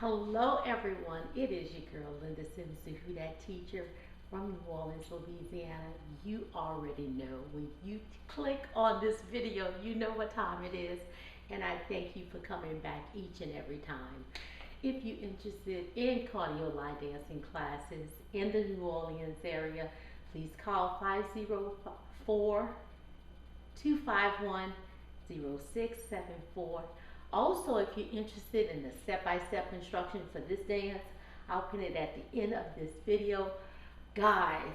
Hello everyone, it is your girl Linda Sims, the Who Dat teacher from New Orleans, Louisiana. You already know when you click on this video, you know what time it is, and I thank you for coming back each and every time. If you're interested in cardio line dancing classes in the New Orleans area, please call 504-251-0674. Also, if you're interested in the step-by-step instruction for this dance, I'll pin it at the end of this video. Guys,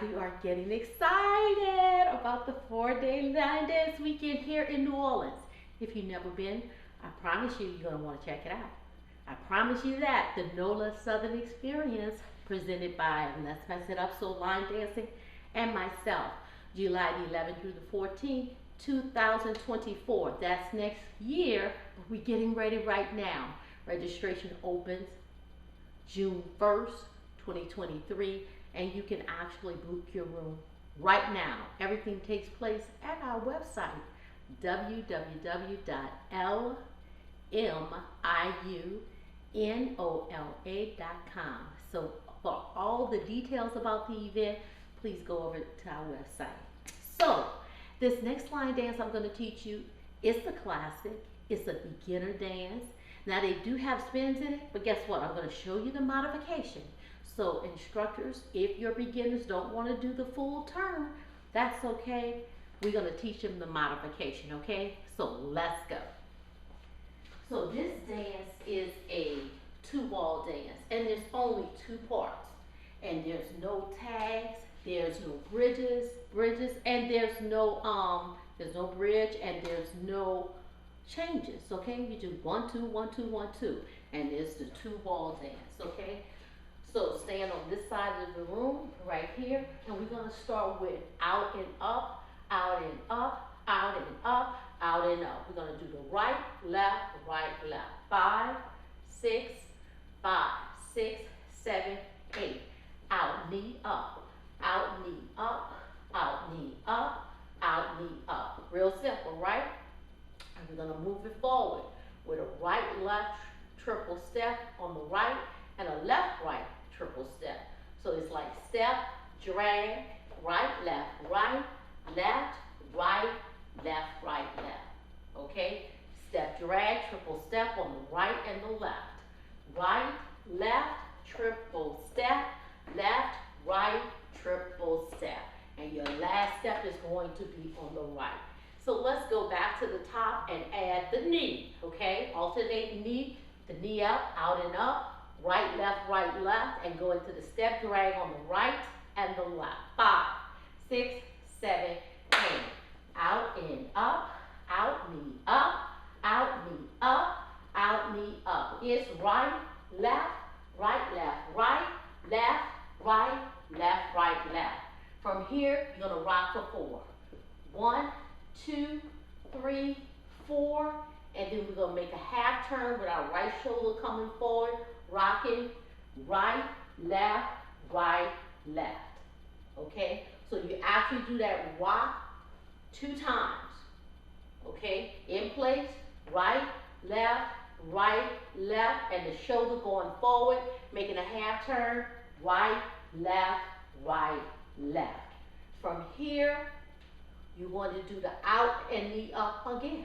we are getting excited about the 4-day line dance weekend here in New Orleans. If you've never been, I promise you're going to want to check it out. I promise you that the NOLA Southern Experience, presented by Let's Mess It Up So Line Dancing and myself, July the 11th through the 14th, 2024. That's next year, but we're getting ready right now. Registration opens June 1st, 2023, and you can actually book your room right now. Everything takes place at our website, www.LMIUNOLA.com. So for all the details about the event, please go over to our website. So this next line dance I'm going to teach you is the classic. It's a beginner dance. Now they do have spins in it, but guess what? I'm going to show you the modification. So instructors, if your beginners don't want to do the full turn, that's okay. We're going to teach them the modification, okay? So let's go. So this dance is a two-wall dance, and there's only two parts. And there's no tags, there's no bridges, and there's no bridge, and there's no changes, okay? You do 1, 2, 1, 2, 1, 2, and there's the two-wall dance, okay? So stand on this side of the room right here, and we're gonna start with out and up, out and up, out and up, out and up. We're gonna do the right, left, 5, 6, 7, 8. Out, knee up, out, knee up, out, knee up, out, knee up. Real simple, right? And we're gonna move it forward with a right, left, triple step on the right and a left, right, triple step. So it's like step, drag, right, left, right, left, right, left, right, left. Okay? Step, drag, triple step on the right and the left. Right, left, triple step, left, right, triple step. And your last step is going to be on the right. So let's go back to the top and add the knee, okay? Alternate knee, the knee up, out and up, right, left, and go into the step drag on the right and the left. 5, 6, 7, 8. Out and up, out, knee up, out, knee up, out, knee up. It's right, left, right, left, left. From here, you're gonna rock for 4. 1, 2, 3, 4, and then we're gonna make a half turn with our right shoulder coming forward, rocking right, left. Okay, so you actually do that rock 2 times. Okay, in place, right, left, and the shoulder going forward, making a half turn, right, left. From here, you want to do the out and knee up again.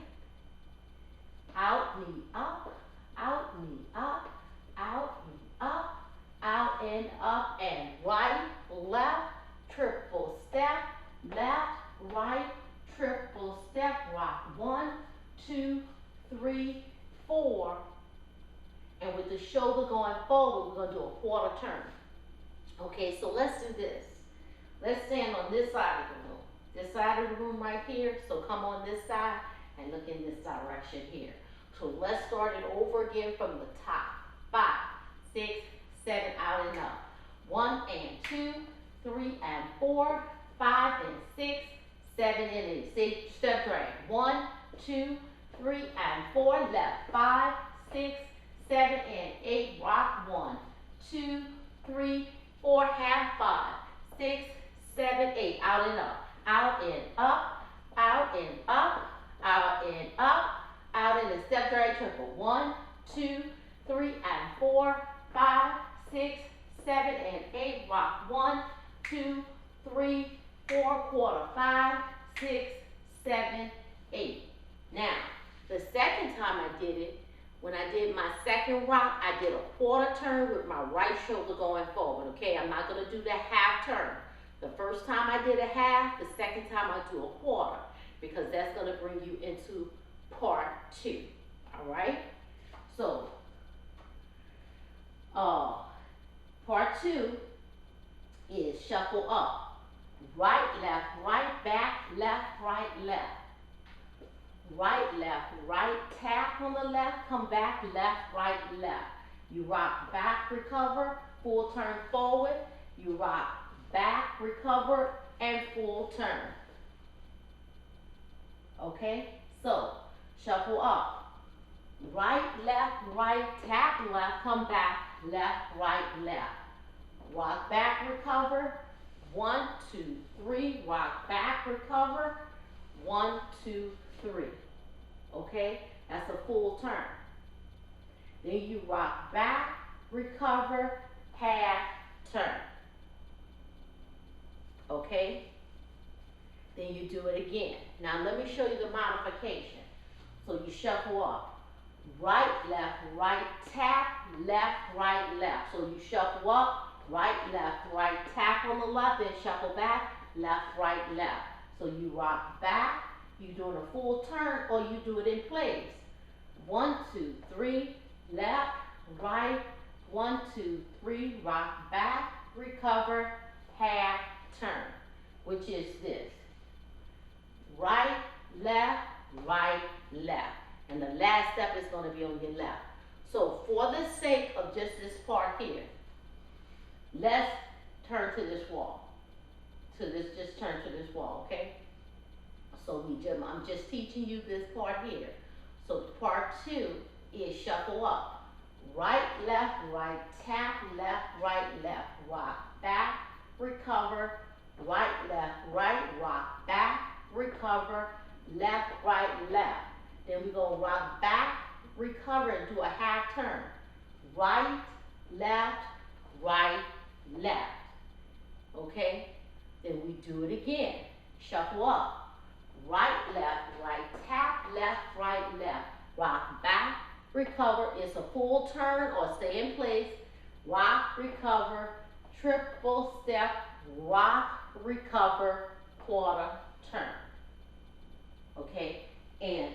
Out, knee up, out, knee up, out, knee up, out and up, and right, left, triple step, left, right, triple step, rock 1, 2, 3, 4, and with the shoulder going forward, we're going to do a quarter turn. Okay, so let's do this. Let's stand on this side of the room. This side of the room right here, so come on this side and look in this direction here. So let's start it over again from the top. 5, 6, 7, out and up. 1 and 2, 3 and 4, 5 and 6, 7 and 8. Step drag. 1, 2, 3 and 4. Left. 5, 6, 7 and 8. Rock 1, 2, 3, 4. Half 5, 6, 7, 8. Out and up. Out and up. Out and up. Out and up. Out in the step drag triple. 1, 2, 3 and 4, 5, 6, 7 and 8. Rock 1, 2, 3, 4, quarter, 5, 6, 7, 8. Now, the second time I did it, when I did my second rock, I did a quarter turn with my right shoulder going forward, okay? I'm not going to do the half turn. The first time I did a half, the second time I do a quarter, because that's going to bring you into part 2, all right? So, part 2 is shuffle up. Right, back, left, right, left. Right, left, right, tap on the left, come back, left, right, left. You rock back, recover, full turn forward. You rock back, recover, and full turn. Okay, so shuffle up. Right, tap left, come back, left, right, left. Rock back, recover. 1, 2, 3. Rock back, recover. 1, 2, 3. Okay, that's a full turn. Then you rock back, recover, half turn. Okay, then you do it again. Now let me show you the modification. So you shuffle up. Right, tap, left, right, left. So you shuffle up, right, tap on the left, then shuffle back, left, left. So you rock back, you doing a full turn, or you do it in place. 1, 2, 3, left, right, 1, 2, 3, rock back, recover, half turn, which is this. Right, left, and the last step is going to be on your left. So for the sake of just this part here, let's turn to this wall. Just turn to this wall, okay? So I'm just teaching you this part here. So part 2 is shuffle up. Right, tap, left, rock back, recover, right, rock back, recover, left, left. Then we're going to rock back, recover, and do a half turn. Right, left. Okay? Then we do it again. Shuffle up. Right, tap, left, left. Rock back, recover. It's a full turn or stay in place. Rock, recover, triple step, rock, recover, quarter turn. Okay? And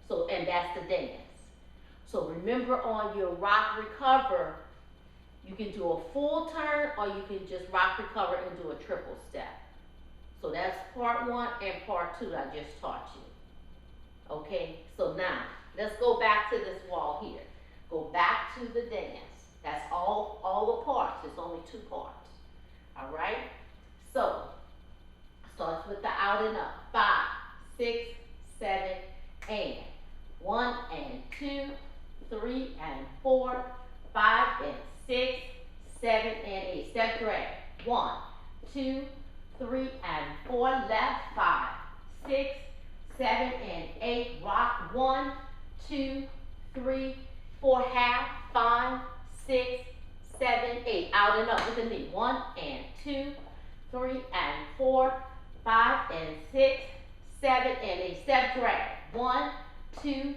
that's the dance. So remember, on your rock, recover, you can do a full turn or you can just rock, recover, and do a triple step. So that's part 1 and part 2 that I just taught you. Okay, so now let's go back to this wall here. Go back to the dance. That's all the parts. It's only 2 parts. All right? So starts with the out and up. 5, 6, 7, and 1 and 2, 3 and 4, 5 and 6, 7 and 8. Step drag. 1, 2, 3 and 4. Left. 5, 6, 7 and 8. Rock. 1, 2, 3, 4. Half. 5, 6, 7, 8. Out and up with the knee. 1 and 2, 3 and 4, 5 and 6, 7 and 8. Step drag. 1, 2,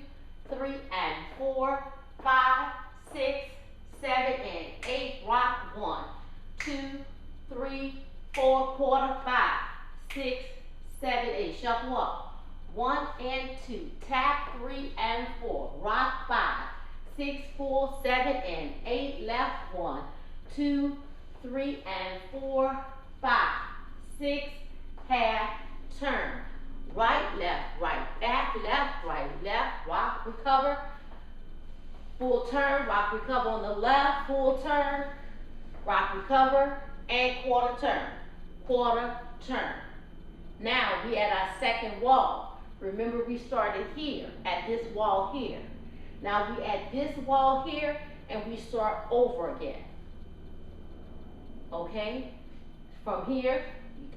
3 and 4, 5, 6, 7 and 8. Rock. 1, 2, 3, 4. Quarter. 5, 6, 7, 8. Shuffle up. 1 and 2. Tap. 3 and 4. Rock. 5, 6, 4, 7 and 8. Left. 1, 2, 3 and 4, 5, 6. Half turn. Right, left, back, left, left. Rock, recover. Full turn, rock, recover on the left. Full turn, rock, recover, and quarter turn. Quarter turn. Now we at our second wall. Remember, we started here at this wall here. Now we at this wall here, and we start over again. Okay? From here,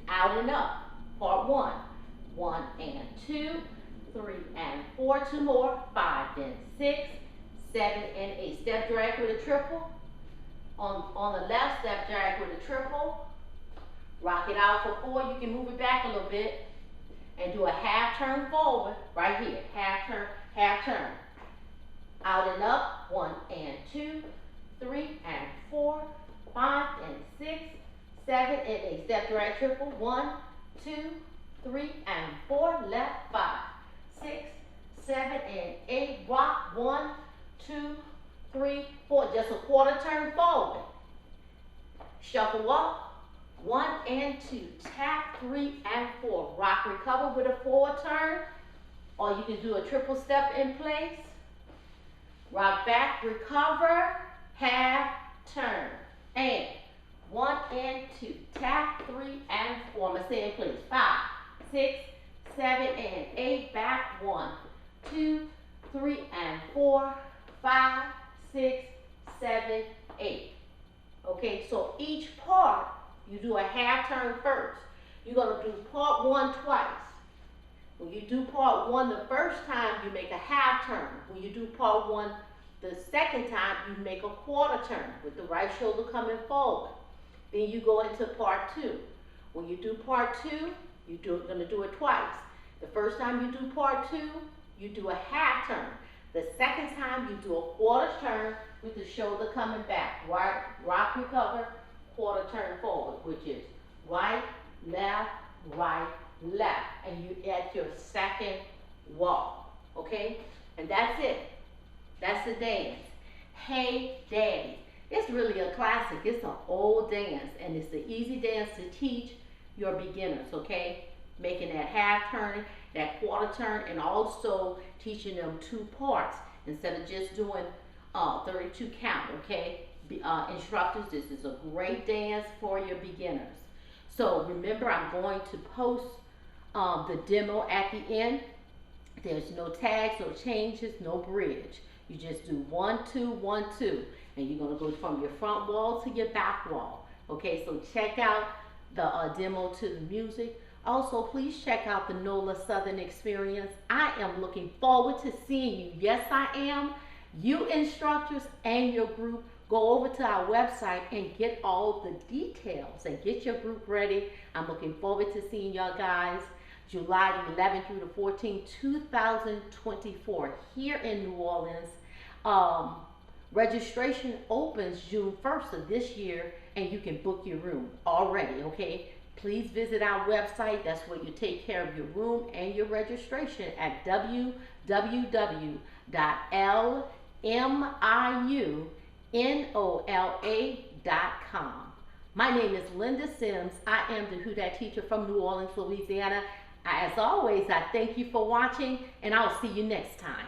out and up. Part 1. 1 and 2, 3 and 4. 2 more. 5 then 6, 7, and 8. Step drag with a triple. On the left, step drag with a triple. Rock it out for 4. You can move it back a little bit and do a half turn forward right here. Half turn, half turn. Out and up. 1 and 2, 3 and 4, 5 and 6, 7 and 8. Step drag triple. 1, 2, 3 and 4. Left. 5, 6, 7 and 8. Rock. 1, 2, 3, 4. Just a quarter turn forward. Shuffle up. 1 and 2. Tap. 3 and 4. Rock, recover with a forward turn, or you can do a triple step in place. Rock back, recover, half turn, and 1 and 2. Tap. 3 and 4. I'm gonna stay in place. 5, 6, 7 and 8. Back. 1, 2, 3 and 4, 5, 6, 7, 8. Okay, so each part you do a half turn first. You're gonna do part 1 twice. When you do part 1 the first time, you make a half turn. When you do part 1 the second time, you make a quarter turn with the right shoulder coming forward. Then you go into part 2. When you do part 2, you're gonna do it twice. The first time you do part 2, you do a half turn. The second time you do a quarter turn with the shoulder coming back. Right, rock, recover, quarter turn forward, which is right, left, and you at your second walk, okay? And that's it. That's the dance. Hey Daddy. It's really a classic. It's an old dance, and it's the easy dance to teach your beginners, okay? Making that half turn, that quarter turn, and also teaching them 2 parts instead of just doing 32 count, okay? Instructors, this is a great dance for your beginners. So remember, I'm going to post the demo at the end. There's no tags, no changes, no bridge. You just do 1, 2, 1, 2, and you're gonna go from your front wall to your back wall. Okay, so check out the demo to the music. Also, please check out the NOLA Southern Experience. I am looking forward to seeing you. Yes, I am. You instructors and your group, go over to our website and get all the details and get your group ready. I'm looking forward to seeing y'all guys July the 11th through the 14th, 2024 here in New Orleans. Registration opens June 1st of this year, and you can book your room already, okay? Please visit our website. That's where you take care of your room and your registration at www.LMIUNOLA.com. My name is Linda Sims. I am the Who Dat teacher from New Orleans, Louisiana. As always, I thank you for watching, and I'll see you next time.